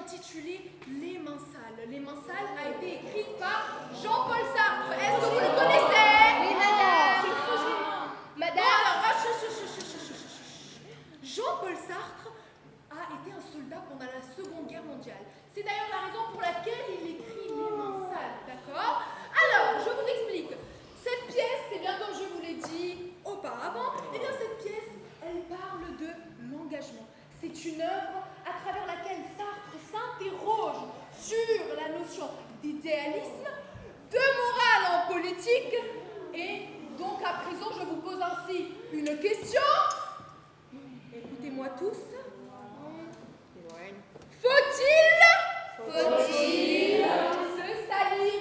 intitulé Les mains sales. Les mains sales a été écrite par Jean-Paul Sartre. Est-ce que vous le connaissez? Oui, madame. Madame. Bon, alors, Jean-Paul Sartre a été un soldat pendant la Seconde Guerre mondiale. C'est d'ailleurs la raison pour laquelle il écrit Les mains sales, d'accord? Alors, je vous explique. Cette pièce, c'est bien comme je vous l'ai dit auparavant, eh bien cette pièce, elle parle de l'engagement. C'est une œuvre à travers laquelle Sartre s'interroge sur la notion d'idéalisme, de morale en politique, et donc à présent je vous pose ainsi une question. Écoutez-moi tous. Faut-il se salir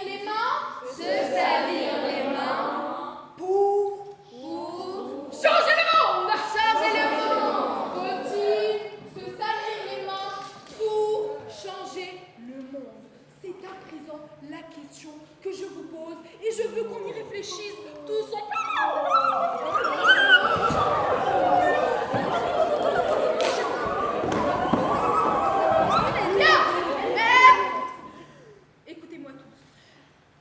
les mains pour changer le monde? Faut-il se salir les mains pour changer le monde? C'est à présent la question que je vous pose et je veux qu'on y réfléchisse tous Écoutez-moi tous.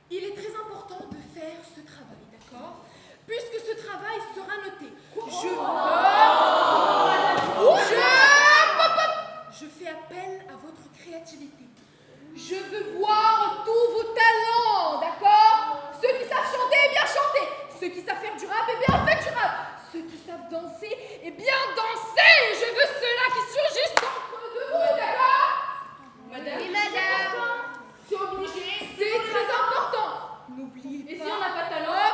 Il est très important de faire ce travail, d'accord? Puisque ce travail sera noté. Je fais appel à votre créativité. Je veux voir tous vos talents, d'accord? Ceux qui savent chanter, eh bien chanter. Ceux qui savent faire du rap, eh bien faites du rap. Ceux qui savent danser, eh bien danser. Je veux ceux-là qui surgissent entre deux vous, d'accord? Madame. Oui, madame. C'est obligé, c'est très important. N'oubliez pas. Et si on n'a pas de talent?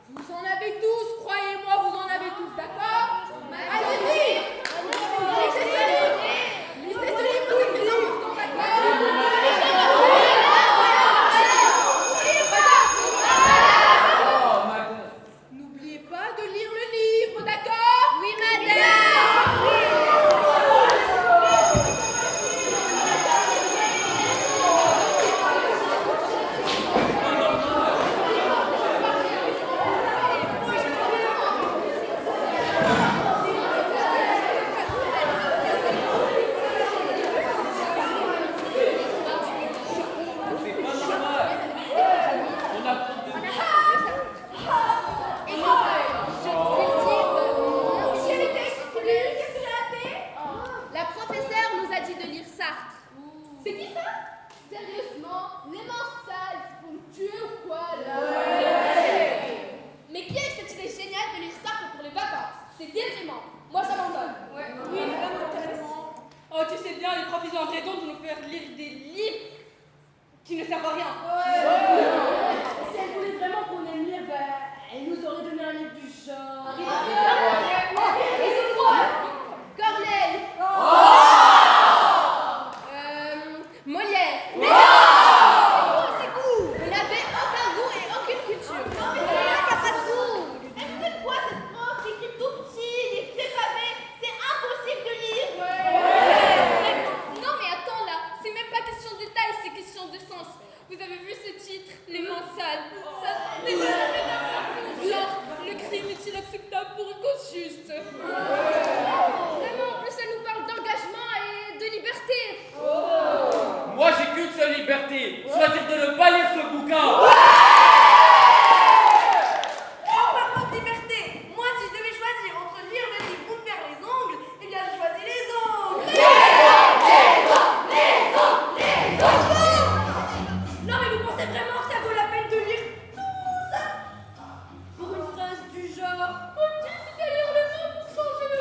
Vous en avez tous, croyez-moi, vous en avez tous, d'accord? Allez-y! Lisez ce livre! Lisez ce livre, c'est très important, d'accord? N'oubliez pas de lire le livre, d'accord? Oui, madame. La professeure nous a dit de lire Sartre. C'est qui ça? Sérieusement, les mains sales, c'est pour me tuer ou quoi là? Mais qui a eu cette idée géniale de lire Sartre pour les vacances? C'est déprimant. Moi ça m'envole. Oui, vraiment intéressant. Oh, tu sais bien, les profs, ils ont raison de nous faire lire des livres qui ne servent à rien. Si elle voulait vraiment qu'on aime lire, elle nous aurait donné un livre du genre. Corneille. Molière. Mais c'est goût. Vous n'avez aucun goût et aucune culture. Non, mais c'est là qu'il n'y a pas de goût. Elle nous donne quoi cette prof? C'est écrit tout petit, il est très pavé. C'est impossible de lire. Non mais attends là, c'est même pas question de détail, c'est question de sens. Vous avez vu ce titre, Les mains sales? Ça, déjà la métaphore. Genre, le crime est inacceptable pour une cause juste. Vraiment, en plus elle nous parle d'engagement et de liberté. Moi j'ai qu'une seule liberté, choisir de ne pas lire ce bouquin. En parlant de liberté, moi si je devais choisir entre lire le livre ou faire les ongles, eh bien je choisis les ongles. Non mais vous pensez vraiment que ça vaut la peine de lire tout ça? Pour une phrase du genre, faut-il se salir les mains pour changer le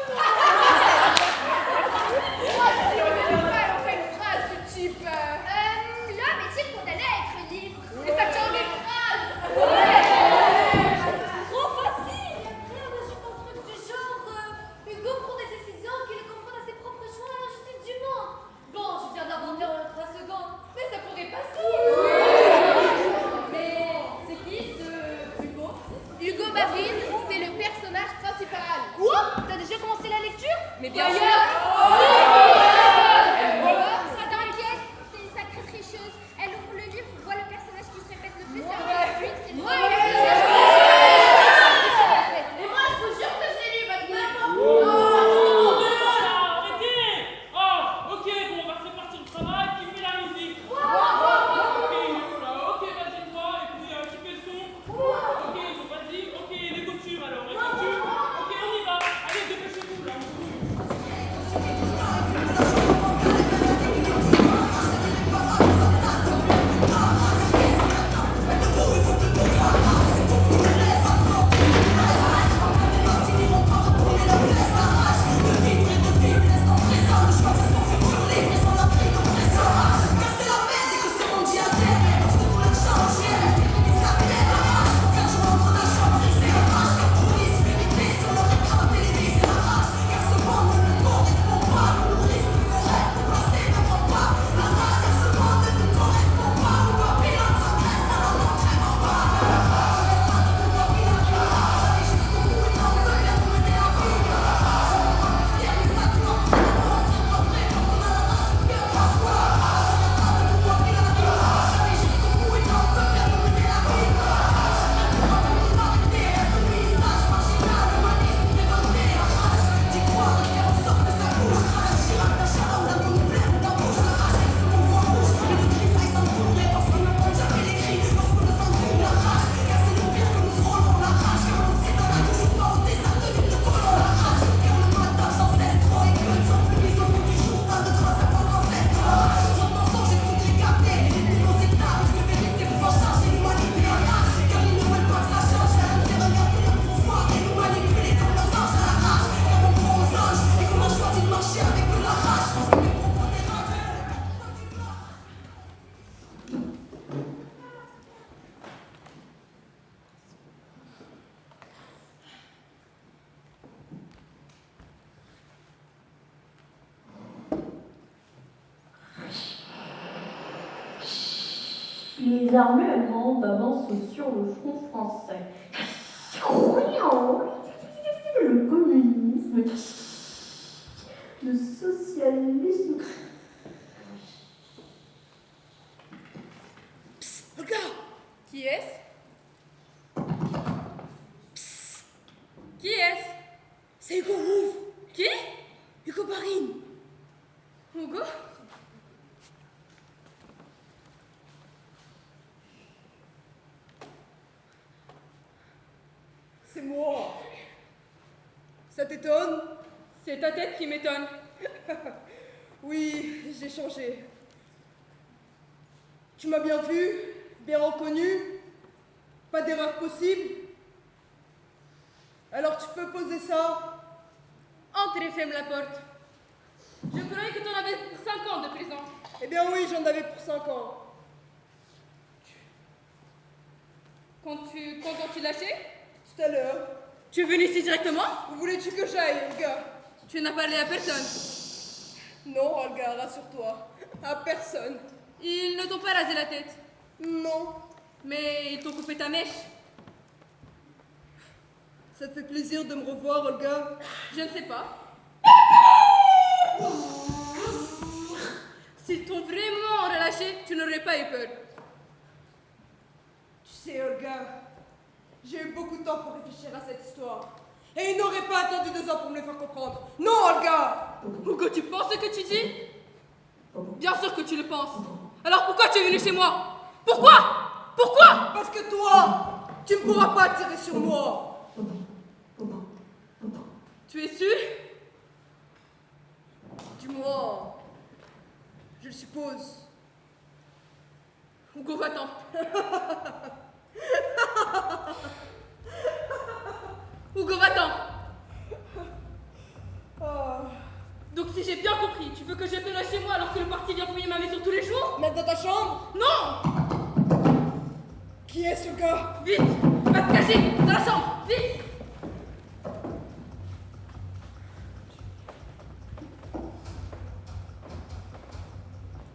Les armées allemandes avancent sur le front français. Le communisme, le socialisme. Regarde. Qui est-ce? Qui est-ce? C'est Hugo Rouve. Qui? Hugo Barine. Hugo? C'est moi. Ça t'étonne? C'est ta tête qui m'étonne. Oui, j'ai changé. Tu m'as bien vu, bien reconnu, pas d'erreur possible. Alors tu peux poser ça. Entre et ferme la porte. Je croyais que tu en avais pour 5 ans de prison. Eh bien oui, j'en avais pour 5 ans. Quand tu lâché? Tout à l'heure. Tu es venu ici directement? Où voulais-tu que j'aille, Olga? Tu n'as parlé à personne. Non, Olga, rassure-toi. À personne. Ils ne t'ont pas rasé la tête. Non. Mais ils t'ont coupé ta mèche. Ça te fait plaisir de me revoir, Olga? Je ne sais pas. S'ils t'ont vraiment relâché, tu n'aurais pas eu peur. Tu sais, Olga, j'ai eu beaucoup de temps pour réfléchir à cette histoire. Et ils n'auraient pas attendu 2 ans pour me le faire comprendre. Non, Olga! Hugo, tu penses ce que tu dis? Bien sûr que tu le penses. Alors pourquoi tu es venu chez moi? Pourquoi? Pourquoi? Parce que toi, tu ne pourras pas tirer sur moi. Tu es sûr? Du moins, je le suppose. Hugo, va-t'en. Hugo, va-t'en. Ah. Donc si j'ai bien compris, tu veux que je te lâche chez moi alors que le parti vient fouiller ma maison tous les jours? Mettre dans ta chambre? Non! Qui est ce gars? Vite! Va te cacher! Dans la chambre! Vite!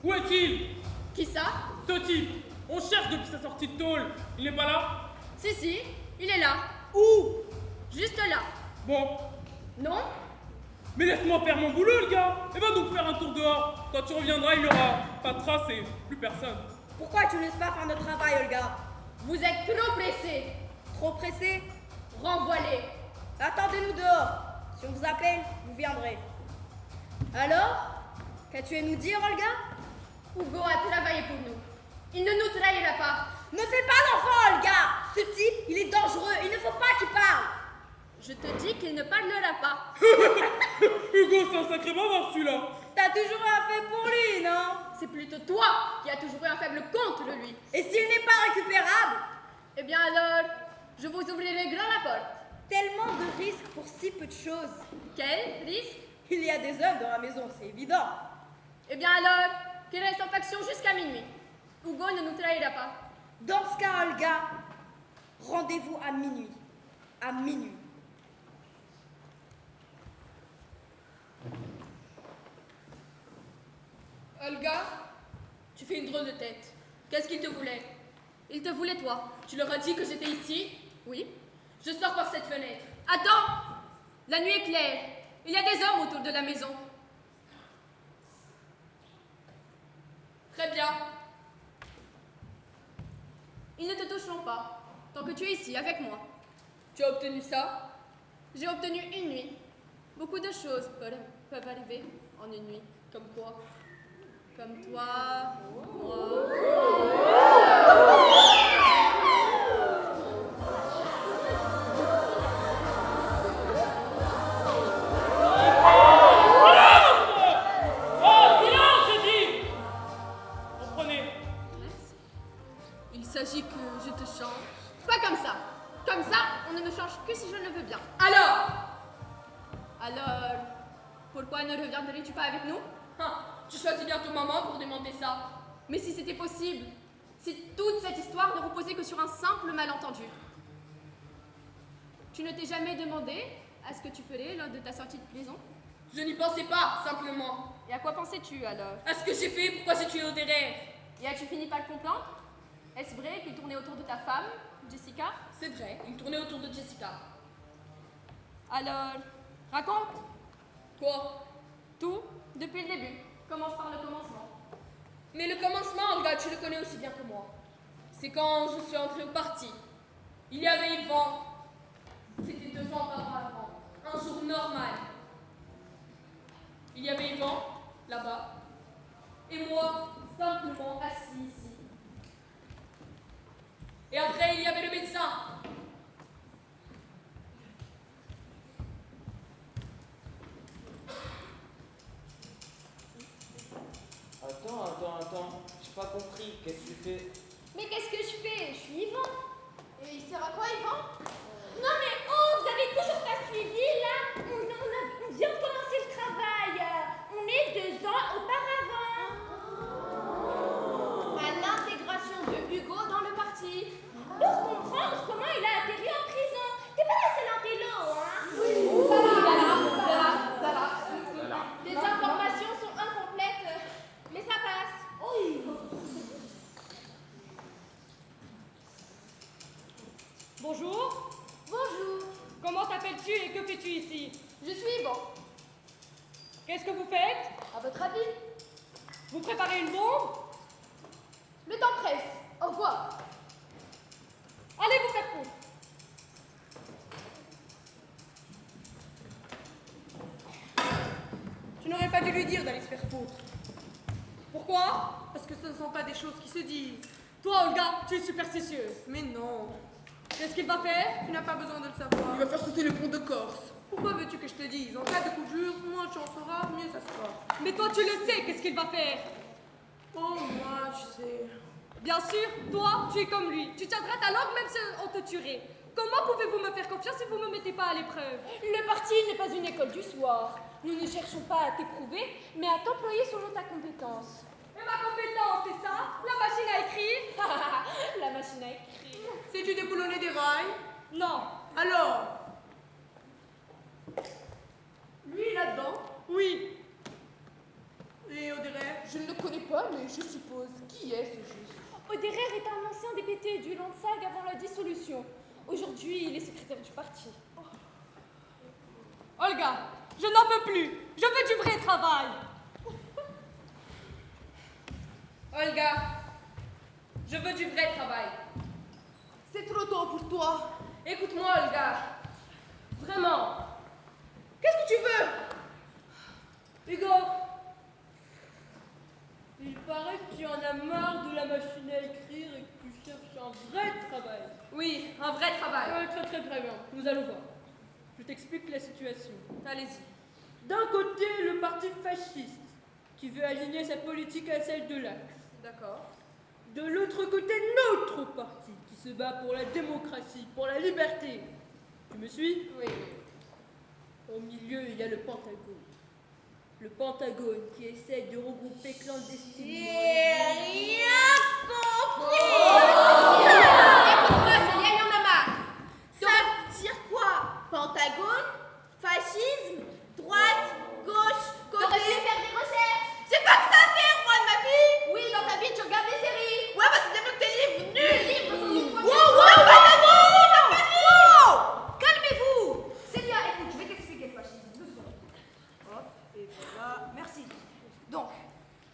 Où est-il? Qui ça? Ce type. On cherche depuis sa sortie de tôle. Il n'est pas là? Si, il est là. Où? Juste là. Bon. Non? Mais laisse-moi faire mon boulot, le gars. Et va donc faire un tour dehors. Quand tu reviendras, il n'y aura pas de traces et plus personne. Pourquoi tu ne laisses pas faire notre travail, Olga? Vous êtes trop pressé. Trop pressé? Renvoie-les. Attendez-nous dehors. Si on vous appelle, vous viendrez. Alors? Qu'as-tu à nous dire, Olga? Hugo a travaillé pour nous. Il ne nous trahira pas. Ne fais pas l'enfant, Olga! Ce type, il est dangereux. Il ne faut pas qu'il parle. Je te dis qu'il ne parlera pas. Hugo, c'est un sacré bavard, celui-là. T'as toujours un fait pour lui, non? C'est plutôt toi qui as toujours eu un faible contre lui. Et s'il n'est pas récupérable? Eh bien alors, je vous ouvrirai grand la porte. Tellement de risques pour si peu de choses. Quel risque? Il y a des hommes dans la maison, c'est évident. Eh bien alors, qu'il reste en faction jusqu'à minuit. Hugo ne nous trahira pas. Dans ce cas, Olga, rendez-vous à minuit. À minuit. Olga, tu fais une drôle de tête. Qu'est-ce qu'il te voulait? Il te voulait toi. Tu leur as dit que j'étais ici? Oui. Je sors par cette fenêtre. Attends! La nuit est claire. Il y a des hommes autour de la maison. Très bien. Ils ne te toucheront pas, tant que tu es ici avec moi. Tu as obtenu ça? J'ai obtenu une nuit. Beaucoup de choses peuvent arriver en une nuit. Comme quoi? Comme toi, moi. Oh, silence, je dis! Reprenez. Il s'agit que je te change. Pas comme ça. Comme ça, on ne me change que si je le veux bien. Alors, pourquoi ne reviendrais-tu pas avec nous? Tu choisis bien ton maman pour demander ça. Mais si c'était possible, si toute cette histoire ne reposait que sur un simple malentendu. Tu ne t'es jamais demandé à ce que tu ferais lors de ta sortie de prison? Je n'y pensais pas, simplement. Et à quoi pensais-tu alors? À ce que j'ai fait, pourquoi j'ai tué Oderer? Et as-tu fini par le comprendre? Est-ce vrai qu'il tournait autour de ta femme, Jessica? C'est vrai, il tournait autour de Jessica. Alors, raconte Quoi? tout depuis le début. Commence par le commencement. Mais le commencement, Olga, tu le connais aussi bien que moi. C'est quand je suis entrée au parti. Il y avait Yvan. C'était 2 ans avant. Un jour normal. Il y avait Yvan, là-bas. Et moi, simplement assis ici. Et après, il y avait le médecin. Attends. J'ai pas compris. Qu'est-ce que tu fais? Mais qu'est-ce que je fais? Je suis Yvan. Et il sert à quoi, Yvan? Non mais oh, vous avez toujours pas suivi là? On vient de commencer le travail. On est 2 ans auparavant. À l'intégration de Hugo dans le parti. Pour comprendre comment il a atterri en prison. T'es pas la seule intello, hein? Ça va. Les informations sont incomplètes, mais ça passe. Bonjour, Bonjour, comment t'appelles-tu et que fais-tu ici? je suis Yvan. Qu'est-ce que vous faites? À votre avis? Vous préparez une bombe? Le temps presse. Au revoir. Allez vous faire foutre! Tu n'aurais pas dû lui dire d'aller se faire foutre. Pourquoi? Parce que ce ne sont pas des choses qui se disent. Toi, Olga, tu es superstitieuse. Mais non, Qu'est-ce qu'il va faire? tu n'as pas besoin de le savoir. Il va faire sauter le pont de Corse. Pourquoi veux-tu que je te dise? En cas de coup de jour, moins tu en sauras, mieux ça sera. Mais toi, tu le sais, qu'est-ce qu'il va faire? Oh, moi, je sais. Bien sûr, toi, tu es comme lui. Tu tiendras ta langue même si on te tuerait. Comment pouvez-vous me faire confiance si vous ne me mettez pas à l'épreuve? Le parti n'est pas une école du soir. Nous ne cherchons pas à t'éprouver, mais à t'employer selon ta compétence. Et ma compétence, c'est ça? La machine à écrire? La machine à écrire. Sais-tu déboulonner des rails? Non. Alors? Lui, là-dedans? Oui. Et Audrey? Je ne le connais pas, mais je suppose. Qui est ce juste? Oderer est un ancien député du Landsag avant la dissolution. Aujourd'hui, il est secrétaire du parti. Olga, je n'en peux plus. Je veux du vrai travail. Olga, je veux du vrai travail. C'est trop tôt pour toi. Écoute-moi, Olga. Vraiment. Qu'est-ce que tu veux? Hugo, il paraît que tu en as marre de la machine à écrire et que tu cherches un vrai travail. Oui, un vrai travail. Très bien. Nous allons voir. Je t'explique la situation. Allez-y. D'un côté, le parti fasciste, qui veut aligner sa politique à celle de l'Axe. D'accord. De l'autre côté, notre parti, qui se bat pour la démocratie, pour la liberté. Tu me suis? Oui. Au milieu, il y a le Pentagone. Le Pentagone qui essaie de regrouper clandestinement. Écoute-moi, Célia, il y en a marre. Ça veut dire quoi? Pentagone? Fascisme? Droite? Gauche? Côté? T'aurais pu faire des recherches. C'est pas que ça à faire, moi, de ma vie. Oui, dans ta vie, tu regardes des séries. Ouais, bah c'est bien mieux que tes livres nuls. Les livres sont une fois. Calmez-vous. Célia, écoute, je vais t'expliquer le fascisme. 2 secondes. Hop, et voilà. Merci. Donc,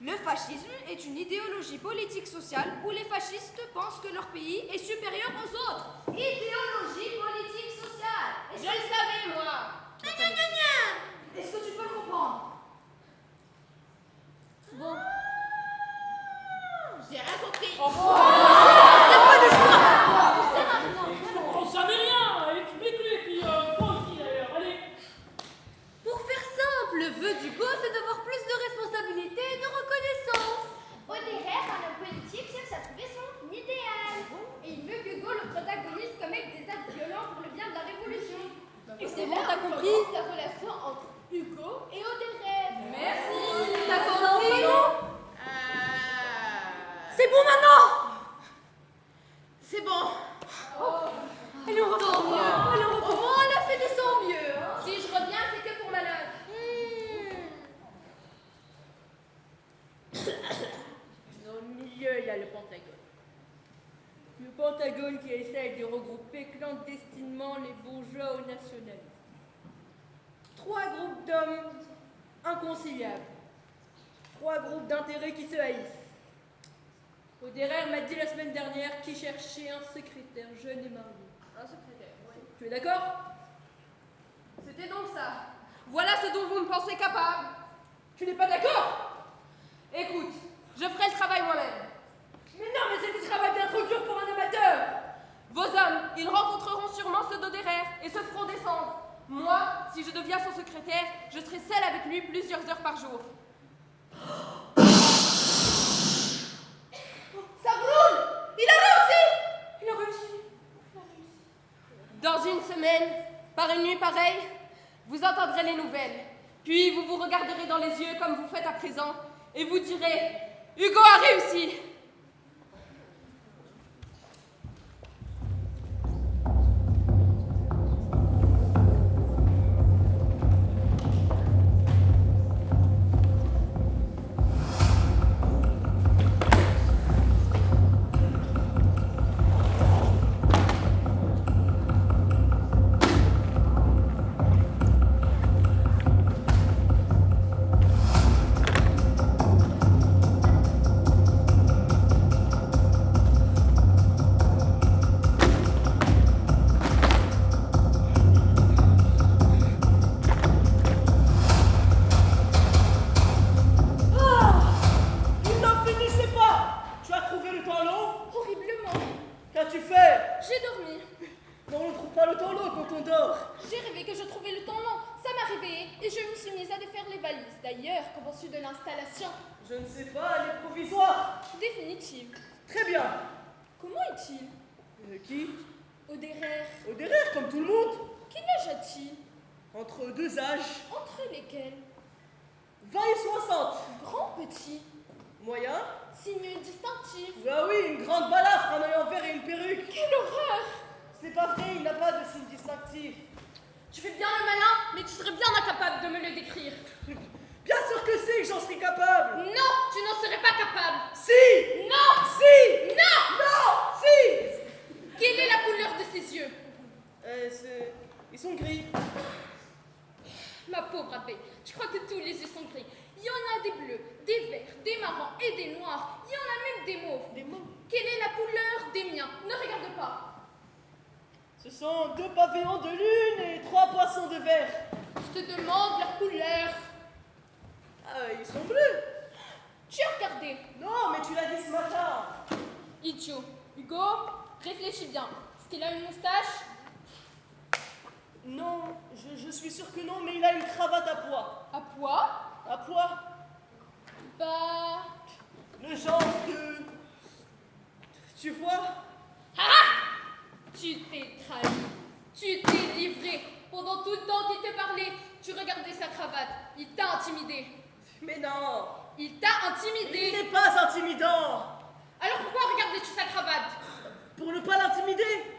le fascisme est une idéologie politique sociale où les fascistes pensent que leur pays est supérieur aux autres. Idéologie politique sociale. Je le savais, moi. Est-ce que tu peux le comprendre? Bon. J'ai rien compris. Je comprends jamais rien. Explique-lui et puis moi aussi d'ailleurs. Allez. Pour faire simple, le vœu d'Hugo, c'est d'avoir plus de responsabilité et de reconnaissance. Oderer, un homme politique, cherche à trouver son idéal. Et il veut qu'Hugo, le protagoniste, commette des actes violents pour le bien de la révolution. Et c'est bon, t'as compris? La relation entre Hugo et Oderer. Merci. T'as compris? C'est bon maintenant? C'est bon. Elle en reprend mieux. Oh, elle a fait de son mieux. Hein. Si je reviens, c'est que pour ma note. Au milieu, il y a le Pentagone. Le Pentagone qui essaye de regrouper clandestinement les bourgeois au nationalisme. 3 groupes d'hommes inconciliables. 3 groupes d'intérêts qui se haïssent. Oderer m'a dit la semaine dernière qu'il cherchait un secrétaire jeune et marié. Un secrétaire, oui. Tu es d'accord? C'était donc ça. Voilà ce dont vous me pensez capable. Tu n'es pas d'accord? Écoute, je ferai le travail moi-même. Mais non, mais c'est du travail bien trop dur pour un amateur. Vos hommes, ils rencontreront sûrement ceux d'Oderer et se feront descendre. Moi, si je deviens son secrétaire, je serai seule avec lui plusieurs heures par jour. Ça brûle! Il a réussi! Il a réussi. Dans une semaine, par une nuit pareille, vous entendrez les nouvelles. Puis vous vous regarderez dans les yeux comme vous faites à présent et vous direz « Hugo a réussi !» Il n'en finissait pas! Tu as trouvé le temps long? Horriblement. Qu'as-tu fait? J'ai dormi. Non, on ne trouve pas le temps long quand on dort. J'ai rêvé que je trouvais le temps long. Ça m'a réveillée et je me suis mise à défaire les valises. D'ailleurs, qu'en penses-tu de l'installation Je ne sais pas, elle est provisoire. définitive? Très bien. Comment est-il? Qui? Oderer. Oderer, comme tout le monde. Quel âge a-t-il? Entre 2 âges. Entre lesquels? 20 et 60. Grand, petit. Moyen. Signe distinctif. Ah oui, une grande balafre, un œil en verre et une perruque. Quelle horreur! Ce n'est pas vrai, il n'a pas de signe distinctif. Tu fais bien le malin, mais tu serais bien incapable de me le décrire. Bien sûr que si, que j'en serais capable. Non, tu n'en serais pas capable. Si! Non! Si! Non! Non! Si! Quelle est la couleur de ses yeux? Ils sont gris. Ma pauvre abbé, tu crois que tous les yeux sont gris? Il y en a des bleus, des verts, des marrons et des noirs. Il y en a même des mauves. Des mots. Quelle est la couleur des miens? Ne regarde pas. Ce sont 2 pavillons de lune et 3 poissons de verre. Je te demande leur couleur. Ils sont bleus. Tu as regardé. Non, mais tu l'as dit ce matin. Idiot. Hugo, réfléchis bien. Est-ce qu'il a une moustache? Non, je suis sûr que non, mais il a une cravate à pois. À pois? À pois? Bah... Le genre de... Tu vois? Tu t'es trahi. Tu t'es livré. Pendant tout le temps qu'il te parlait, tu regardais sa cravate. Il t'a intimidé. Mais non. Il t'a intimidé. Il n'est pas intimidant. Alors pourquoi regardais-tu sa cravate? Pour ne pas l'intimider.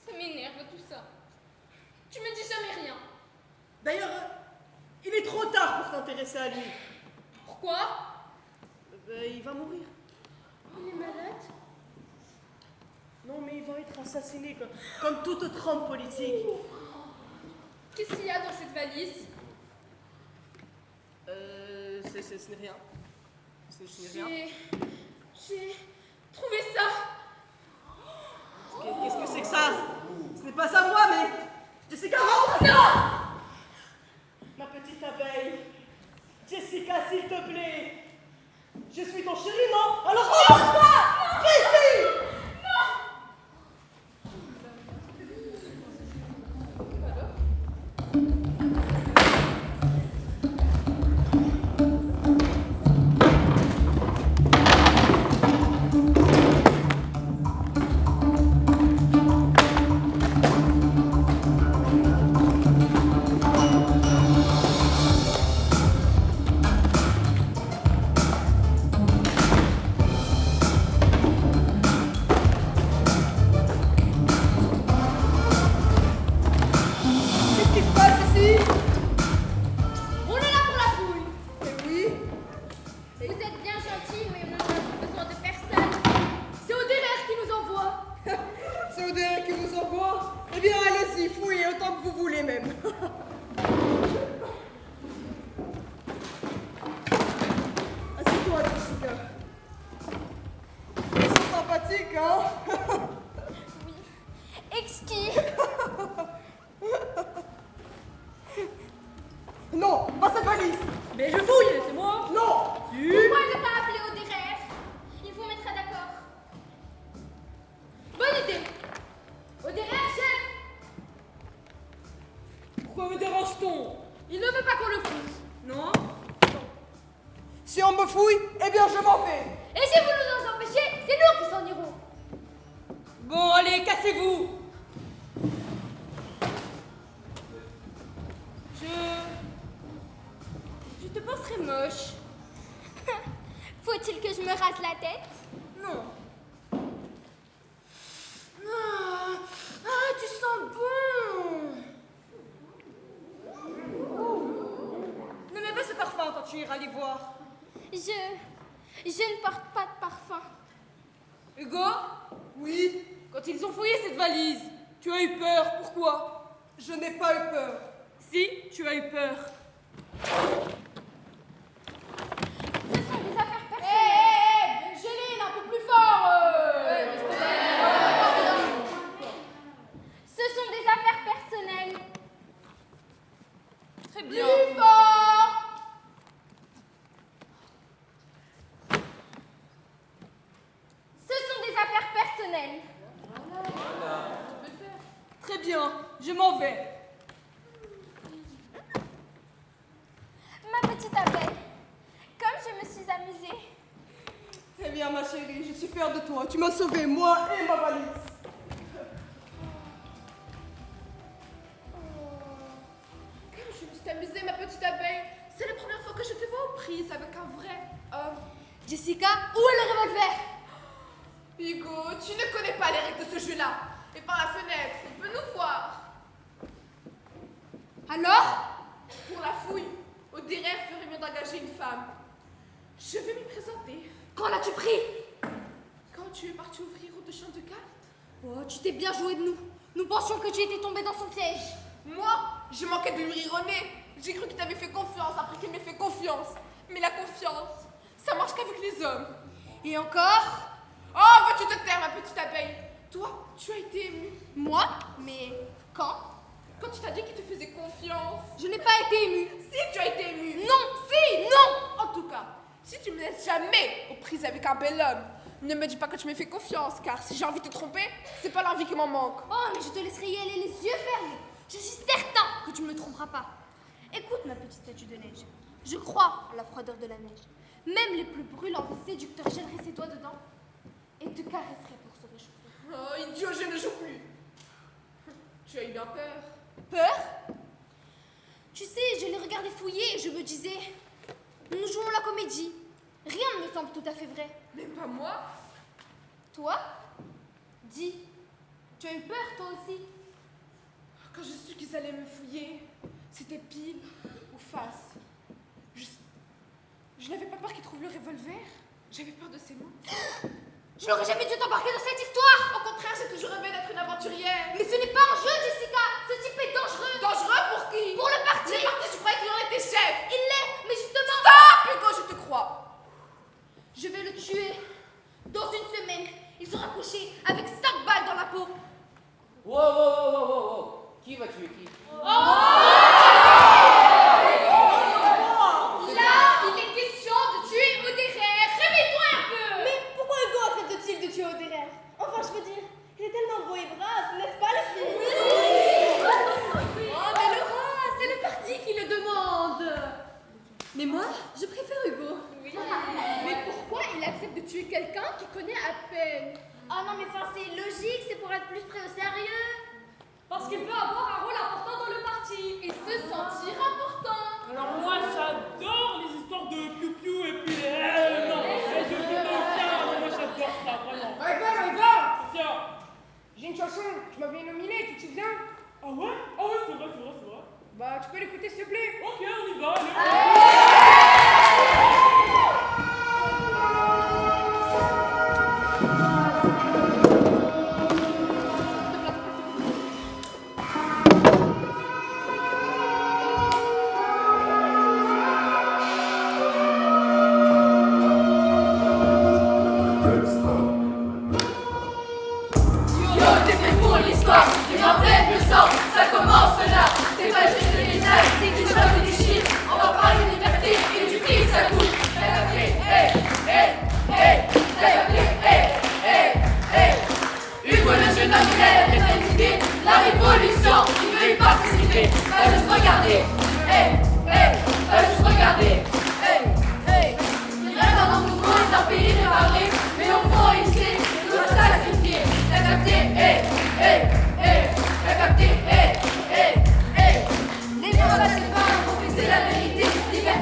Ça m'énerve tout ça. Tu me dis jamais rien. D'ailleurs, il est trop tard pour t'intéresser à lui. Pourquoi? Il va mourir. Il est malade? Non, mais il va être assassiné comme toute autre homme politique. Qu'est-ce qu'il y a dans cette valise? Ce n'est rien. Ce n'est rien. J'ai trouvé ça. Qu'est-ce que c'est que ça? Ce n'est pas à moi, mais... Jessica, rentre! Non! Ma petite abeille. Jessica, s'il te plaît. Je suis ton chéri, non? Alors rentre ça! Ici! Si on me fouille, eh bien je m'en vais. Et si vous nous en empêchez, c'est nous qui s'en irons. Bon, allez, cassez-vous. Je te penserais moche. Faut-il que je me rase la tête? Non. Ah, tu sens bon. Ne mets pas ce parfum quand tu iras les voir. Je ne porte pas de parfum. Hugo? Oui? Quand ils ont fouillé cette valise, tu as eu peur. Pourquoi? Je n'ai pas eu peur. Si, tu as eu peur. Ce sont des affaires personnelles. Géline, un peu plus fort. Ce sont des affaires personnelles. Très bien. Plus fort. Ce sont des affaires personnelles. Très bien, je m'en vais. Ma petite abeille, comme je me suis amusée. Très bien, ma chérie, je suis fière de toi. Tu m'as sauvé, moi et ma valise. Comme je me suis amusée, ma petite abeille. C'est la première fois que je te vois aux prises avec un vrai homme. Jessica, où est le revolver? Hugo, tu ne connais pas les règles de ce jeu-là. Et par la fenêtre, il peut nous voir. Alors? Pour la fouille, Oderer ferait mieux d'engager une femme. Je vais m'y présenter. Quand l'as-tu pris? Quand tu es parti ouvrir au de champ de cartes. Oh, tu t'es bien joué de nous. Nous pensions que tu étais tombé dans son piège. Moi, je manquais de lui rironner. J'ai cru qu'il t'avait fait confiance après qu'il m'ait fait confiance. Mais la confiance, ça marche qu'avec les hommes. Et encore? Oh, veux-tu te taire, ma petite abeille? Toi, tu as été émue. Moi? Mais quand? Quand tu t'as dit qu'il te faisait confiance. Je n'ai pas été émue. Si, tu as été émue. Non, si, non. En tout cas, si tu me laisses jamais aux prises avec un bel homme, ne me dis pas que tu me fais confiance, car si j'ai envie de te tromper, c'est pas l'envie qui m'en manque. Oh, mais je te laisserai y aller les yeux fermés. Je suis certain que tu ne me tromperas pas. Écoute, ma petite statue de neige. Je crois en la froideur de la neige. Même les plus brûlants des séducteurs gêneraient ses doigts dedans et te caresseraient pour se réchauffer. Oh, idiot, je ne joue plus. Tu as eu bien peur. Peur? Tu sais, je les regardais fouiller et je me disais, nous jouons la comédie. Rien ne me semble tout à fait vrai. Même pas moi. Toi? Dis, tu as eu peur toi aussi? Quand je su qu'ils allaient me fouiller, c'était pile ou face. Je n'avais pas peur qu'ils trouvent le revolver. J'avais peur de ses mots. Je n'aurais jamais dû t'embarquer dans cette histoire! Au contraire, j'ai toujours rêvé d'être une aventurière. Mais ce n'est pas un jeu, Jessica! Ce type est dangereux! Dangereux pour qui? Pour le parti! Le parti, je croyais qu'il en était chef. Il l'est, mais justement... Stop, Hugo, je te crois. Je vais le tuer. Dans une semaine, il sera couché avec 5 balles dans la peau. Wow. Qui va tuer qui? Là, il est question de tuer Oderer. Réveille-toi un peu! Mais pourquoi Hugo accepte-t-il de tuer Oderer? Enfin, je veux dire, il est tellement beau et brave, n'est-ce pas les filles? Oh, mais Laura, c'est le parti qui le demande. Mais moi, je préfère Hugo. Mais pourquoi il accepte de tuer quelqu'un qu'il connaît à peine? Oh non, mais enfin, c'est logique, c'est pour être plus près au sérieux. Parce qu'il veut avoir un rôle important dans le parti. Et se sentir important. Alors moi j'adore les histoires de piou-piou et puis non, les jeux de dansien, moi j'adore ça, vraiment. Ivan! Tiens. J'ai une chanson, tu m'avais nominé, tu te souviens? Ah ouais, c'est vrai. Bah, tu peux l'écouter s'il te plaît? Ok, on y va, allez.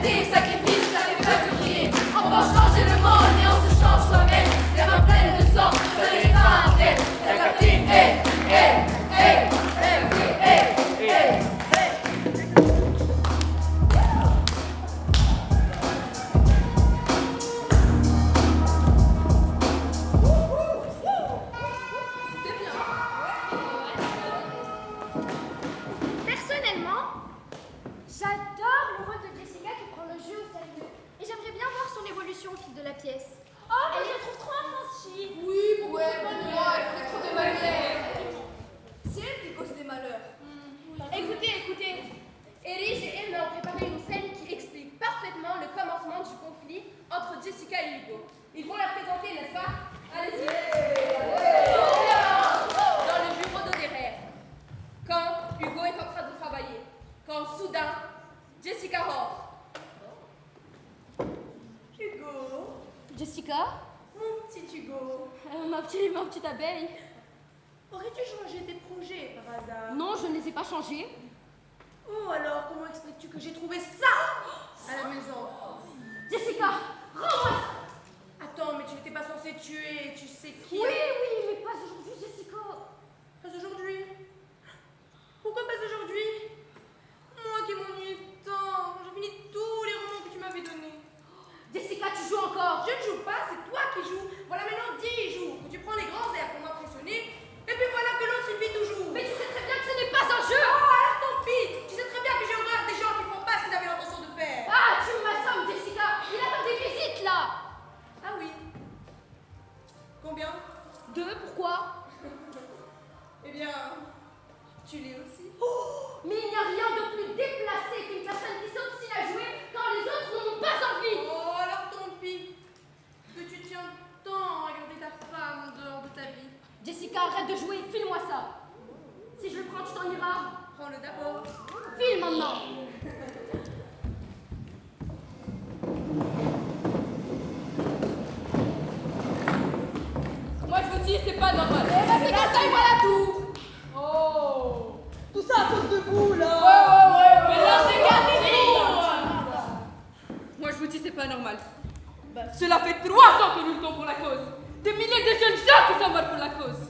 Liberté, sacrifice, ça fait peur de crier. On va changer le monde et on se change soi-même. Les mains pleines de sang, ça laisse pas un tête. T'as capté, hey, hey, hey, hey, hey, hey, hey. Personnellement, j'adore le rôle de Jessica qui prend le jeu au sérieux. Et j'aimerais bien voir son évolution au fil de la pièce. Oh, mais je la trouve trop infantile. Oui, pourquoi c'est pas nous? Elle fait trop de malheurs. C'est elle qui cause des malheurs. Écoutez, écoutez. Erige et Emma ont préparé une scène qui explique parfaitement le commencement du conflit entre Jessica et Hugo. Ils vont la présenter, n'est-ce pas? Allez-y. Dans le bureau d'Oderer. Quand Hugo est en train de travailler. Quand soudain, Jessica rentre. Hugo, Jessica, mon petit Hugo, ma petite abeille. aurais-tu changé tes projets par hasard? Non, je ne les ai pas changés. Oh alors, comment expliques-tu que j'ai trouvé ça à la maison? Jessica, rends-moi ça. Attends, mais tu n'étais pas censée tuer, tu sais qui? Oui, mais pas aujourd'hui, Jessica. Pas aujourd'hui. Pourquoi pas aujourd'hui? Moi qui m'ennuie tant, j'ai fini tous les romans que tu m'avais donnés. Jessica, tu joues encore. Je ne joue pas, c'est toi qui joues. Voilà maintenant 10 jours que tu prends les grands airs pour m'impressionner, et puis voilà que l'autre il vit toujours. Mais tu sais très bien que ce n'est pas un jeu. Oh, alors tant pis. Tu sais très bien que j'ai horreur des gens qui font pas ce qu'ils avaient l'intention de faire. Ah, tu m'assommes, Jessica. Il attend des visites, là. Ah oui. Combien? 2, pourquoi? Eh bien, tu l'es aussi. Oh, mais il n'y a rien de plus déplacé qu'une personne qui s'obstine à jouer quand les autres n'en ont pas envie. Oh, alors tant pis. Que tu tiens tant à garder ta femme en dehors de ta vie. Jessica, arrête de jouer, file-moi ça. Si je le prends, tu t'en iras. Prends-le d'abord. File maintenant. Moi je vous dis, c'est pas normal. C'est comme ça et voilà tout. Oh. Tout ça à cause de vous, là. Mais là, c'est moi je vous dis, c'est pas normal. Cela fait 3 ans que nous luttons pour la cause. Des milliers de jeunes gens qui s'en battent pour la cause.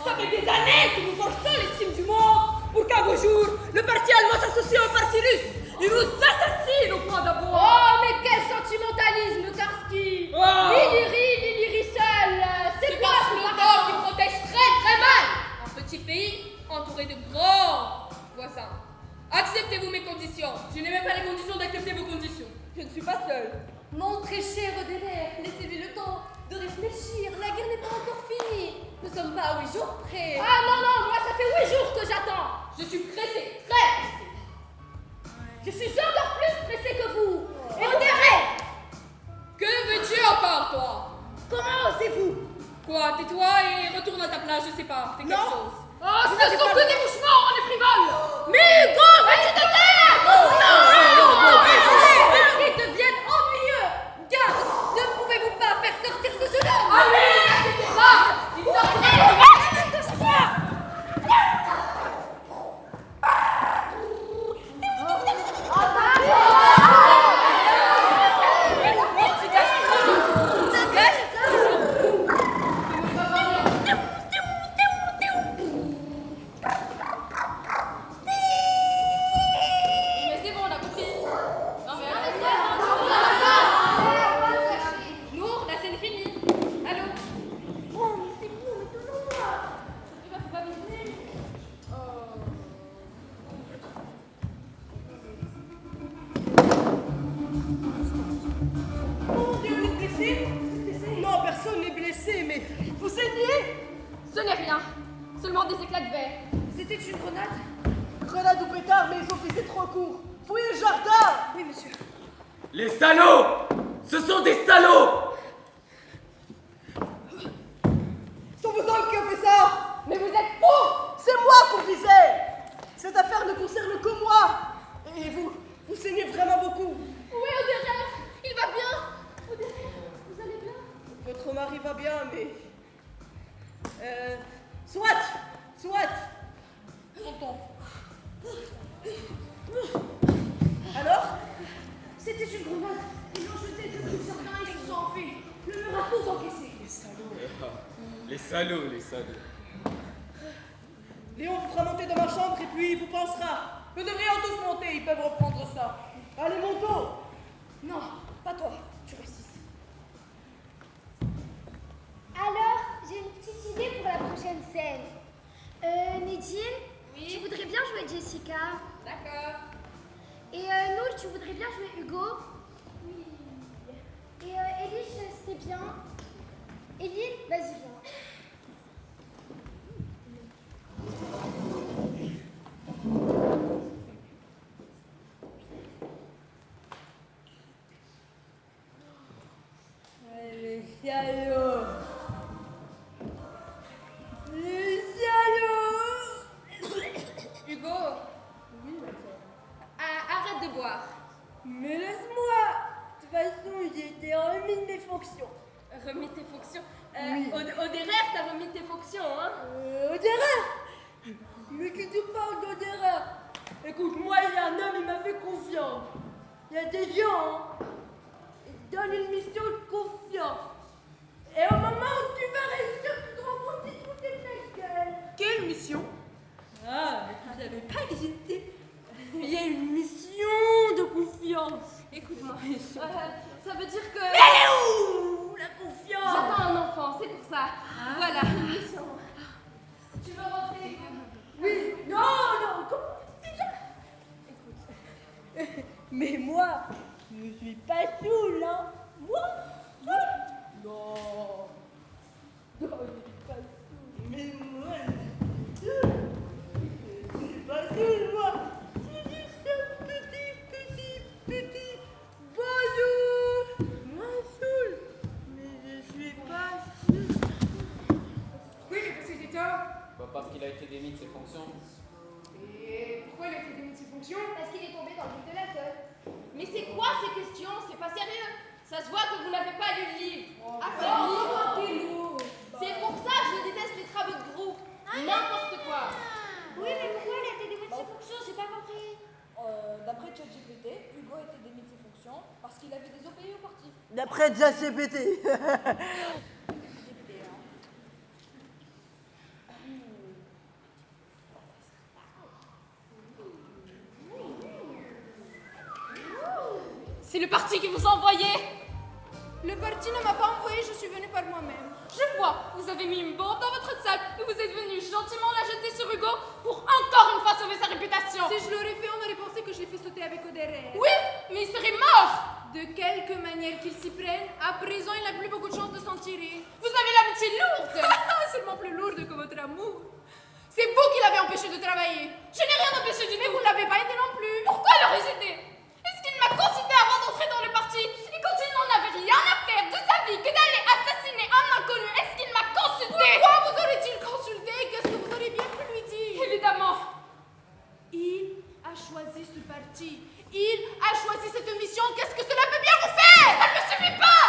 Ça fait des années que nous forçons l'estime du monde pour qu'un beau jour, le parti allemand s'associe au parti russe et nous assassine au point d'abord. Oh, mais quel sentimentalisme, Karski. Lili rit seul. C'est quoi un slogan qui protège très mal un petit pays entouré de grands voisins. Acceptez-vous mes conditions. Je n'ai même pas les conditions d'accepter vos conditions. Je ne suis pas seule. Mon très cher Oderer, laissez-lui le temps de réfléchir. La guerre n'est pas encore finie. Nous sommes pas à 8 jours près. Ah non, moi ça fait 8 jours que j'attends. Je suis pressée, très pressée. Je suis encore plus pressée que vous. Et Oderer, Que veux-tu encore, toi? comment osez-vous? Quoi? Tais-toi et retourne à ta place, je sais pas. Fais quelque chose. Oh, ce sont que des mouchements, on est frivoles. Mais Hugo, vas-tu te taire? Ils deviennent ennuyeux. Gars, ne pouvez-vous pas faire sortir ce jeune homme? Ah oui, n'inquiétez pas. Il sortira. Mais c'est bon, on a compris. Non mais Nour, la scène finie. Allô? Oh, mais c'est bon, mais toujours là. Il va pas viser. Mon Dieu, vous êtes blessé? Non, personne n'est blessé, mais vous saignez? Ce n'est rien. Seulement des éclats de verre. C'était une grenade? Grenade ou pétard, mais ils ont visé trop court. Fouillez le jardin. Oui, monsieur. Les salauds! Ce sont des salauds! Ce sont vos hommes qui ont fait ça. Mais vous êtes fous. C'est moi qu'on visait. Cette affaire ne concerne que moi. Et vous saignez vraiment beaucoup. Oui, Oderer, il va bien. Oderer, vous allez bien? Votre mari va bien, mais... Soit. Tonton. Alors, C'était une grenade. Ils l'ont jeté depuis le jardin et ils se sont enfuis. Le mur a tout encaissé. Les salauds, les salauds. Léon vous fera monter dans ma chambre et puis il vous pensera. Vous devriez en tous monter, ils peuvent reprendre ça. Allez, montons. Non, pas toi. Tu restes ici. Alors, j'ai une petite idée pour la prochaine scène. Nadine, tu voudrais bien jouer Jessica. D'accord. Et Noul, tu voudrais bien jouer Hugo. Oui. Et Elie, je sais bien. Elie, vas-y, viens. Les salauds. Les salauds. Hugo. Oui, arrête de boire. Mais laisse-moi. De toute façon, j'ai été remis de mes fonctions. Remis tes fonctions. Oui. Oderer, t'as remis tes fonctions, hein? Oderer. Mais qui te parle d'Oderer? Écoute, moi, il y a un homme, il m'a fait confiance. Il y a des gens, hein, ils donnent une mission de confiance. Et au moment où tu vas réussir, tu te rends compte qu'ils foutent de ta gueule. Quelle mission? Ah, mais tu savais pas que j'étais... Il y a une mission de confiance. Écoute-moi. Ça veut dire que... Mais elle est où, la confiance? J'attends un enfant, c'est pour ça. Voilà. Tu veux rentrer? Oui, non, comment déjà? Écoute, mais moi, je ne suis pas saoul, hein. Moi? Non. Non, je ne suis pas saoul. Mais moi, je suis pas saoul, moi. C'est juste un petit bonjour. Moi, saoul. Mais je suis pas saoul. Oui, mais parce que c'est toi. Pas parce qu'il a été démis de ses fonctions. Et pourquoi il a été démis de ses fonctions? Parce qu'il est tombé dans le but de la gueule. Mais c'est quoi ces questions? C'est pas sérieux. Ça se voit que vous n'avez pas lu le livre. T'es lourd. C'est pour ça que je déteste les travaux de groupe. N'importe quoi. Oui, mais pourquoi il a été démis de ses fonctions? J'ai pas compris. D'après ChatGPT, Hugo a été démis de ses fonctions parce qu'il avait désobéi au parti. D'après ChatGPT. C'est le parti qui vous a envoyé. Le parti ne m'a pas envoyé, je suis venue par moi-même. Je vois, vous avez mis une bombe dans votre salle et vous êtes venu gentiment la jeter sur Hugo pour encore une fois sauver sa réputation. Si je l'aurais fait, on aurait pensé que je l'ai fait sauter avec Oderer. Oui, mais il serait mort. De quelque manière qu'il s'y prenne, à présent il n'a plus beaucoup de chances de s'en tirer. Vous avez l'amitié lourde. Seulement plus lourde que votre amour. C'est vous qui l'avez empêché de travailler. Je n'ai rien empêché du tout. Mais vous ne l'avez pas été non plus. Pourquoi l'aurais-je aidé? Est-ce qu'il m'a consulté avant d'entrer dans le parti? Et quand il n'en avait rien à faire de sa vie que d'aller assassiner un inconnu, est-ce qu'il m'a consulté? Pourquoi vous aurait-il consulté? Qu'est-ce que vous auriez bien pu lui dire? Évidemment. Il a choisi ce parti. Il a choisi cette mission. Qu'est-ce que cela peut bien vous faire? Ça ne me suffit pas.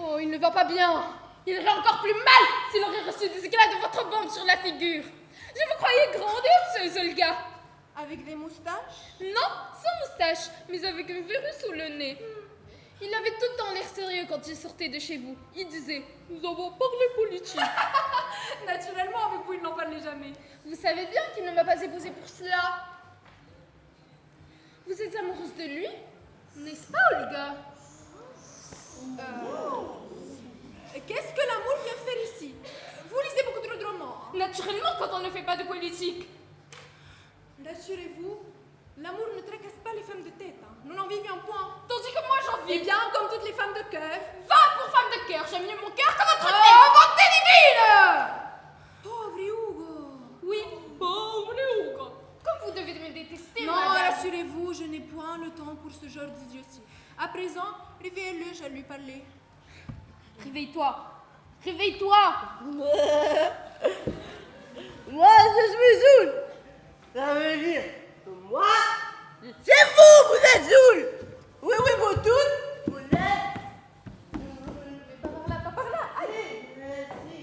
Oh, il ne va pas bien. Il irait encore plus mal s'il aurait reçu des éclats de votre bombe sur la figure. Je vous croyais grande et osseuse, Olga. Avec des moustaches? Non, sans moustache, mais avec une verrue sous le nez. Il avait tout le temps l'air sérieux quand il sortait de chez vous. Il disait « Nous avons parlé politique ». Naturellement, avec vous, il n'en parlait jamais. Vous savez bien qu'il ne m'a pas épousée pour cela. Vous êtes amoureuse de lui, n'est-ce pas, Olga? Qu'est-ce que l'amour vient faire ici? Vous lisez beaucoup trop de romans. Naturellement, quand on ne fait pas de politique. Rassurez-vous, l'amour ne tracasse pas les femmes de tête. Nous n'en vivions point. Tandis que moi, j'en Eh vis. bien, comme toutes les femmes de cœur. Va pour femme de cœur, j'aime mieux mon cœur que votre Oh, tête. bonté divine! Pauvre Hugo. Oui, pauvre Hugo. Comme vous devez me détester, Non, madame. rassurez-vous, je n'ai point le temps pour ce genre d'idiotie. À présent, réveillez-le, je vais lui parler. Réveille-toi. Réveille-toi. Moi, je suis saoul. Ça veut dire que moi, c'est vous, vous êtes saoul. Oui, oui, vous tous, vous êtes. Pas par là, allez. Merci.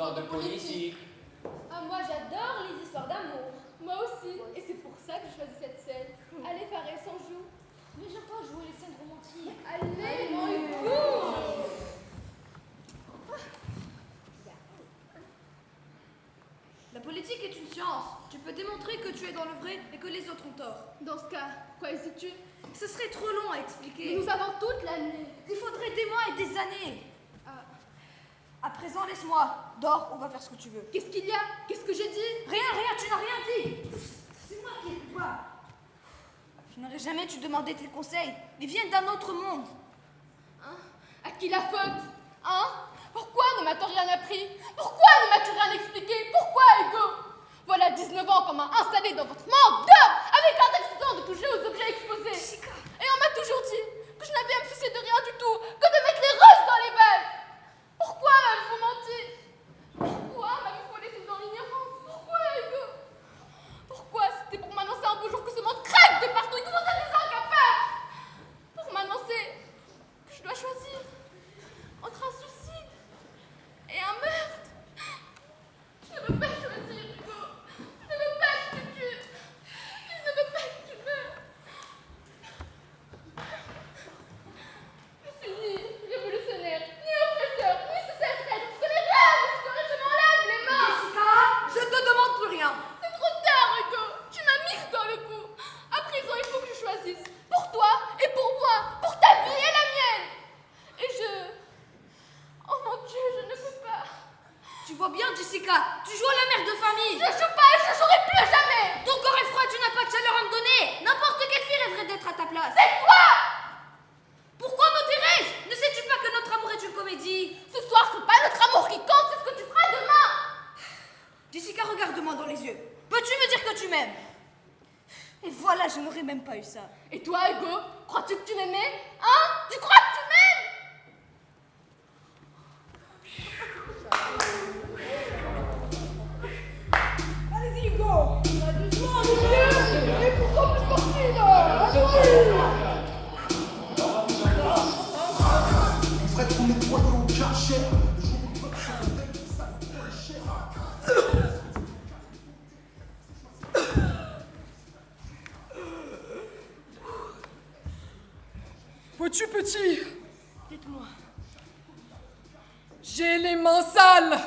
histoires de politique. Ah, moi j'adore les histoires d'amour. Moi aussi. Et c'est pour ça que je choisis cette scène. Allez, Fares, on joue. Mais j'aime pas jouer les scènes romantiques. Allez, mon Hugo. La politique est une science. Tu peux démontrer que tu es dans le vrai et que les autres ont tort. Dans ce cas, quoi hésites-tu? Ce serait trop long à expliquer. Nous avons toute la nuit. Il faudrait des mois et des années. Ah. À présent, laisse-moi. Dors, on va faire ce que tu veux. Qu'est-ce qu'il y a? Qu'est-ce que j'ai dit? Rien, tu n'as rien dit. C'est moi qui ai pu voir. Je n'aurais jamais dû demander tes conseils. Ils viennent d'un autre monde. Hein? À qui la faute? Hein? Pourquoi ne m'as-tu rien appris? Pourquoi ne m'as-tu rien expliqué? Pourquoi, Hugo? Voilà 19 ans qu'on m'a installé dans votre monde d'homme avec l'interdiction de toucher aux objets exposés. Jessica. Et on m'a toujours dit que je n'avais à me soucier de rien du tout, que de mettre les roses dans les vases. Pourquoi m'avez-vous menti? Pourquoi m'avez-vous laissé dans l'ignorance? Pourquoi, Hugo? Pourquoi c'était pour m'annoncer un beau jour que ce monde craque de partout et que vous êtes des incapables? Pour m'annoncer que je dois choisir entre un suicide et un meurtre. Je ne veux pas choisir, Hugo. Je ne veux pas que tu tues. Je ne veux pas que tu meurs. Je suis ni révolutionnaire, ni oppresseur, ni sous cette traite. Je connais rien de ce que je m'enlève les mains. Jessica, je te demande plus rien. C'est trop tard, Hugo. Tu m'as mis dans le coup. À présent, il faut que je choisisse. Pour toi et pour moi. Pour ta vie et la mienne. Et je... Oh mon Dieu, je ne peux pas. Tu vois bien, Jessica, tu joues à la mère de famille. Je joue pas et je jouerai plus jamais. Ton corps est froid, tu n'as pas de chaleur à me donner. N'importe quelle fille rêverait d'être à ta place. C'est toi. Pourquoi me tairais-je? Ne sais-tu pas que notre amour est une comédie? Ce soir, c'est pas notre amour qui compte, c'est ce que tu feras demain. Jessica, regarde-moi dans les yeux. Peux-tu me dire que tu m'aimes? Et voilà, je n'aurais même pas eu ça. Et toi, Hugo, crois-tu que tu m'aimais? Hein? Tu crois que tu m'aimes? Allez-y, Hugo. On a doucement, les vieux. Et pourquoi plus sportif, là? On ferait qu'on nettoie au cachet. Le jour où le peuple se réveille, ça coûte cher. Vois-tu, petit? Dites-moi. J'ai les mains sales.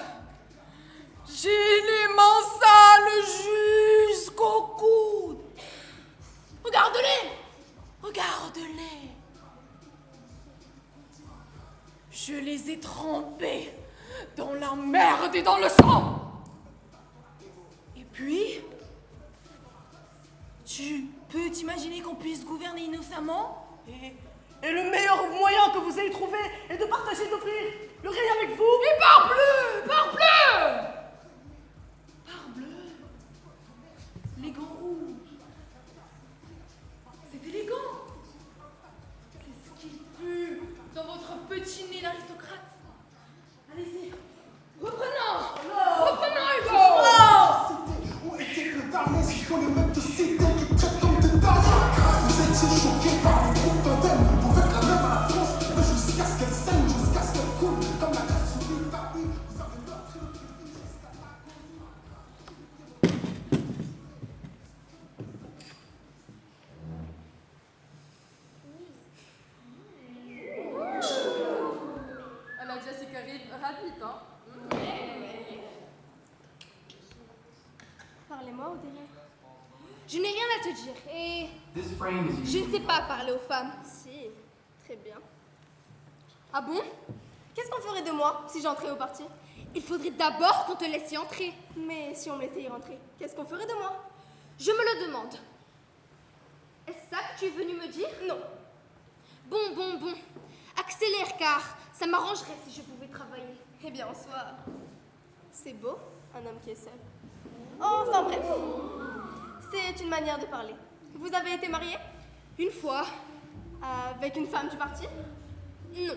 J'ai les mains sales jusqu'au coude. Regarde-les. Regarde-les. Je les ai trempés dans la merde et dans le sang. Et puis, tu peux t'imaginer qu'on puisse gouverner innocemment? Et le meilleur moyen que vous ayez trouvé est de partager, d'offrir le règne avec vous. Et parbleu! Parbleu! Parbleu! Les gants rouges. C'est élégant. C'est ce qu'il pue dans votre petit nez d'aristocrate. Allez-y. Reprenons! Reprenons, Hugo! Où était le dernier? Ce sont les mecs de cité qui traitent comme des derniers. Vous étiez choqués par le groupe totem. Vous faites la même à la France, mais jusqu'à ce qu'elle saigne, jusqu'à ce qu'elle coule. Comme la graisse sous l'île d'Arby. Vous avez leur truc jusqu'à la Ah, la Jessica arrive rapide, hein? Parlez-moi, Odile. Je n'ai rien à te dire et This frame is je ne sais pas parler aux femmes. Si, très bien. Ah bon? Qu'est-ce qu'on ferait de moi si j'entrais au parti? Il faudrait d'abord qu'on te laisse y entrer. Mais si on me laissait y rentrer, qu'est-ce qu'on ferait de moi? Je me le demande. Est-ce ça que tu es venu me dire? Non. Bon. Accélère car ça m'arrangerait si je pouvais travailler. Eh bien, en soi, c'est beau, un homme qui est seul. Enfin bref, c'est une manière de parler. Vous avez été marié? Une fois. Avec une femme du parti? Non.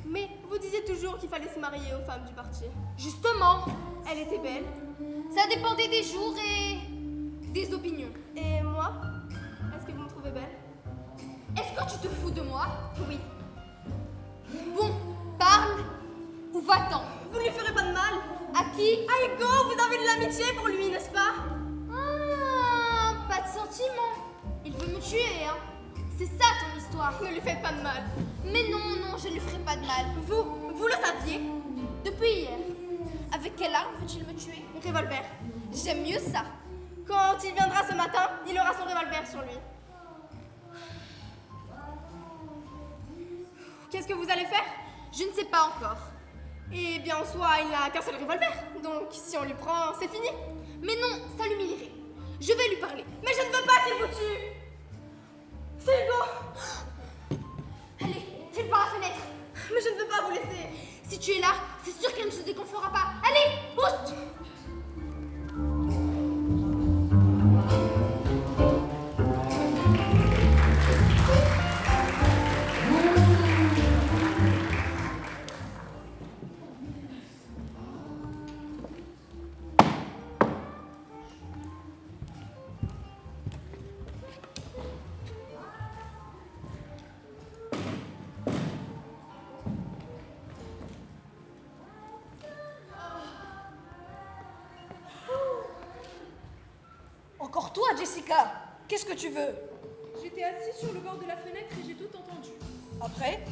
Mais vous disiez toujours qu'il fallait se marier aux femmes du parti. Justement, elle était belle. Ça dépendait des jours et des opinions. Et moi? Est-ce que vous me trouvez belle? Est-ce que tu te fous de moi? Oui. Bon, parle ou va-t'en. Vous ne lui ferez pas de mal. À qui? À Hugo, vous avez de l'amitié pour lui, n'est-ce pas? Ah, pas de sentiment. Il veut me tuer, hein. C'est ça ton histoire. Ne lui faites pas de mal. Mais non, non, je ne lui ferai pas de mal. Vous le saviez? Depuis hier. Avec quelle arme veut-il me tuer? Un revolver. J'aime mieux ça. Quand il viendra ce matin, il aura son revolver sur lui. Qu'est-ce que vous allez faire? Je ne sais pas encore. Eh bien, en soi, il n'a qu'un seul revolver. Donc, si on lui prend, c'est fini. Mais non, ça l'humilierait. Je vais lui parler. Mais je ne veux pas qu'il vous tue. C'est Hugo. Allez, file par la fenêtre. Mais je ne veux pas vous laisser. Si tu es là, c'est sûr qu'elle ne se dégonflera pas. Allez, pousse. Encore toi, Jessica. Qu'est-ce que tu veux? J'étais assise sur le bord de la fenêtre et j'ai tout entendu. Après?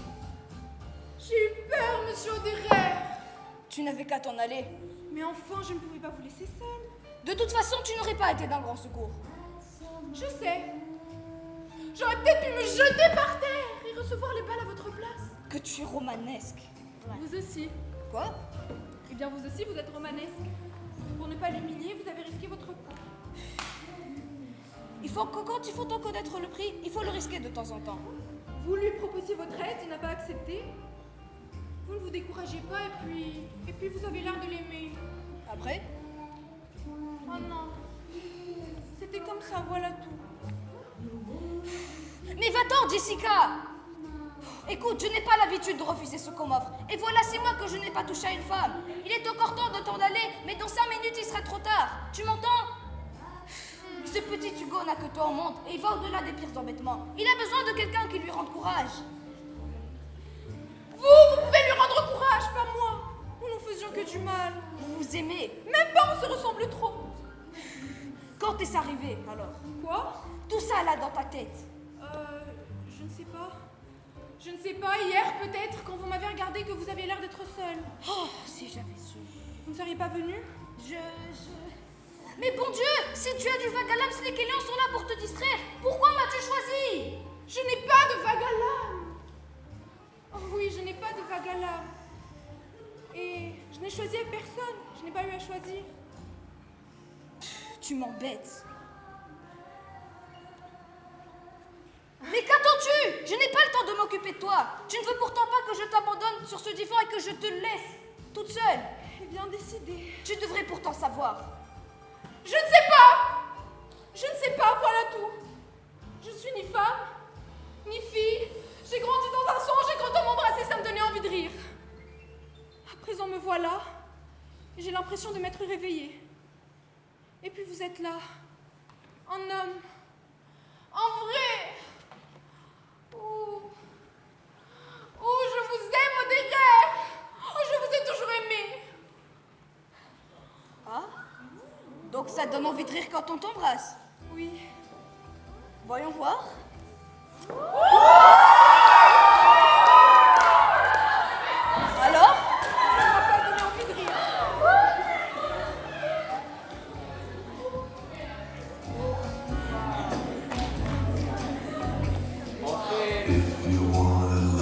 J'ai eu peur, monsieur Oderer. Tu n'avais qu'à t'en aller. Mais enfin, je ne pouvais pas vous laisser seule. De toute façon, tu n'aurais pas été d'un grand secours. Je sais. J'aurais peut-être pu me jeter par terre et recevoir les balles à votre place. Que tu es romanesque. Vous aussi. Quoi? Eh bien, vous aussi, vous êtes romanesque. Pour ne pas l'humilier, vous avez risqué votre peau. Il faut que quand il faut en connaître le prix, il faut le risquer de temps en temps. Vous lui proposiez votre aide, il n'a pas accepté. Vous ne vous découragez pas et puis vous avez l'air de l'aimer. Après? Oh non. C'était comme ça, voilà tout. Mais va-t'en, Jessica! Écoute, je n'ai pas l'habitude de refuser ce qu'on m'offre. Et voilà 6 mois que je n'ai pas touché à une femme. Il est encore temps de t'en aller, mais dans 5 minutes, il sera trop tard. Tu m'entends? Ce petit Hugo n'a que toi au monde et il va au-delà des pires embêtements. Il a besoin de quelqu'un qui lui rende courage. Vous pouvez lui rendre courage, pas moi. Nous ne faisions que du mal. Vous vous aimez. Même pas, on se ressemble trop. Quand est-ce arrivé, alors? Quoi? Tout ça là dans ta tête. Je ne sais pas. Je ne sais pas, hier peut-être, quand vous m'avez regardé que vous aviez l'air d'être seule. Oh, si j'avais su. Vous ne seriez pas venue? Mais bon Dieu, si tu as du vague à l'âme, c'est les clients sont là pour te distraire. Pourquoi m'as-tu choisi? Je n'ai pas de vague à l'âme. Oh oui, je n'ai pas de vague à l'âme. Et je n'ai choisi à personne. Je n'ai pas eu à choisir. Tu m'embêtes. Mais qu'attends-tu? Je n'ai pas le temps de m'occuper de toi. Tu ne veux pourtant pas que je t'abandonne sur ce divan et que je te laisse toute seule. Eh bien, décidé. Tu devrais pourtant savoir. Je ne sais pas. Je ne sais pas, voilà tout. Je suis ni femme, ni fille. J'ai grandi dans un songe et quand on m'embrassait, ça me donnait envie de rire. À présent, me voilà. Et j'ai l'impression de m'être réveillée. Et puis vous êtes là. En homme. En vrai. Oh, je vous aime, Oderer. Oh, je vous ai toujours aimé. Ah? Donc ça te donne envie de rire quand on t'embrasse? Oui. Voyons voir. Alors? Ça m'a pas donné envie de rire.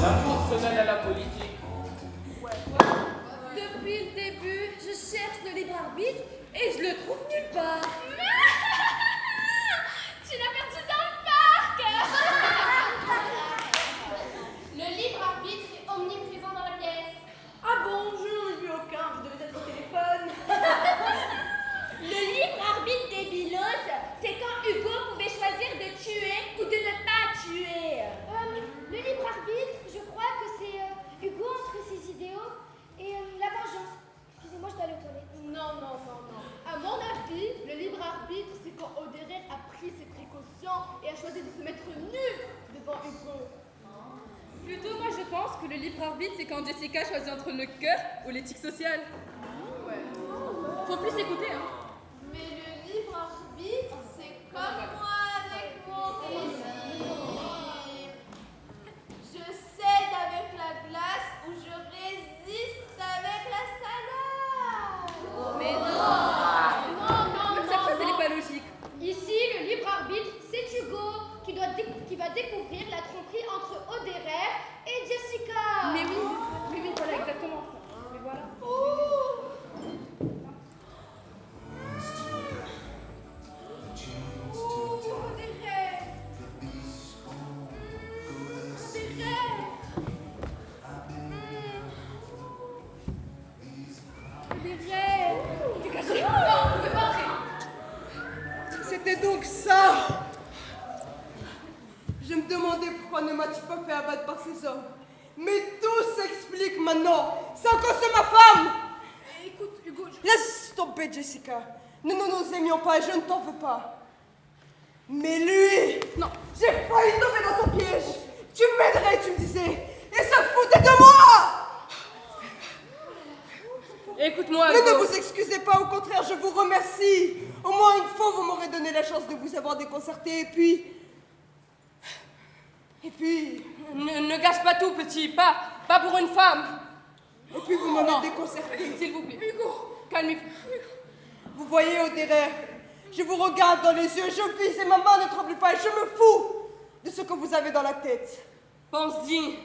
La France se mêle à la politique. Depuis le début, je cherche le libre arbitre et je le trouve nulle part. Tu l'as perdu dans le parc. Le libre arbitre est omniprésent dans la pièce. Ah bon, je n'en ai vu aucun, je devais être au téléphone. Le libre arbitre des bilos, c'est quand Hugo pouvait choisir de tuer ou de ne pas tuer. Le libre arbitre, je crois que c'est Hugo entre ses idéaux et la vengeance. Excusez-moi, je dois aller aux toilettes. Non. À mon avis, le libre arbitre, c'est quand Oderer a pris ses précautions et a choisi de se mettre nu devant Hugo. Plutôt, moi je pense que le libre arbitre, c'est quand Jessica choisit entre le cœur ou l'éthique sociale. Ouais. Faut plus écouter, hein. Mais le libre arbitre, c'est comme moi avec mon régime. Je cède avec la glace ou je résiste avec la salade. Mais non. Même cette phrase, elle n'est pas logique. Ici, le libre arbitre, c'est Hugo qui va découvrir la tromperie entre Oderer et Jessica. Mais oui, voilà, exactement. Mais voilà. C'était donc ça. Je me demandais pourquoi ne m'as-tu pas fait abattre par ces hommes. Mais tout s'explique maintenant. C'est à cause de ma femme. Écoute, Hugo, Laisse tomber, Jessica. Nous ne nous aimions pas et je ne t'en veux pas. Mais lui, non, j'ai failli tomber dans son piège. Tu m'aiderais, tu me disais. Et ça foutait de moi. Écoute-moi, Mais ne Hugo. vous excusez pas, au contraire, je vous remercie. Au moins une fois, vous m'aurez donné la chance de vous avoir déconcerté. Et puis... Ne gâche pas tout, petit. Pas pour une femme. Et puis vous m'avez déconcerté. S'il vous plaît. Hugo, calmez-vous. Vous voyez, Oderer, je vous regarde dans les yeux, je vise et ma main ne tremble pas et je me fous de ce que vous avez dans la tête. Pense-y.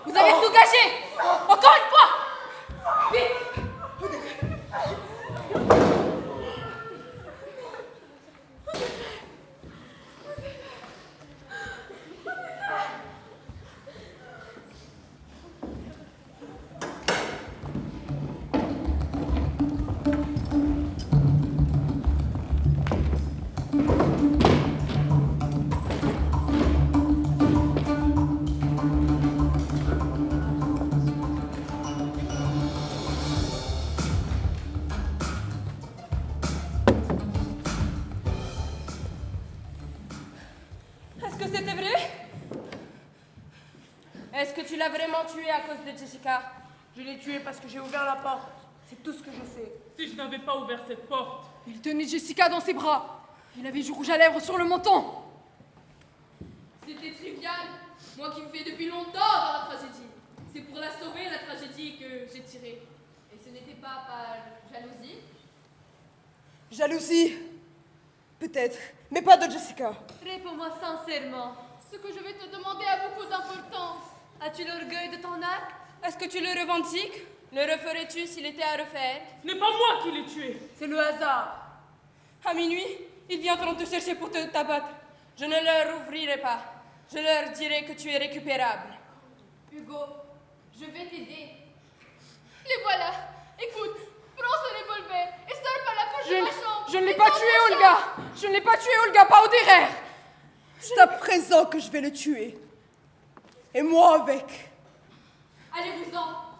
Vous avez tout gâché. Encore une fois. Vite. Est-ce que c'était vrai? Est-ce que tu l'as vraiment tué à cause de Jessica? Je l'ai tué parce que j'ai ouvert la porte. C'est tout ce que je sais. Si je n'avais pas ouvert cette porte. Il tenait Jessica dans ses bras. Il avait du rouge à lèvres sur le menton. C'était trivial. Moi qui me fais depuis longtemps dans la tragédie. C'est pour la sauver, la tragédie, que j'ai tiré. Et ce n'était pas par jalousie. Jalousie? Peut-être, mais pas de Jessica. Réponds-moi sincèrement. Ce que je vais te demander a beaucoup d'importance. As-tu l'orgueil de ton acte? Est-ce que tu le revendiques? Le referais-tu s'il était à refaire? Ce n'est pas moi qui l'ai tué. C'est le hasard. À minuit, ils viendront te chercher pour te t'abattre. Je ne leur ouvrirai pas. Je leur dirai que tu es récupérable. Hugo, je vais t'aider. Les voilà. Écoute, prends ce revolver et sors par la porte de ma chambre. Je ne l'ai pas tué, Olga. Je ne l'ai pas tué, Olga, pas Oderer. C'est à présent que je vais le tuer. Et moi avec. Allez-vous-en.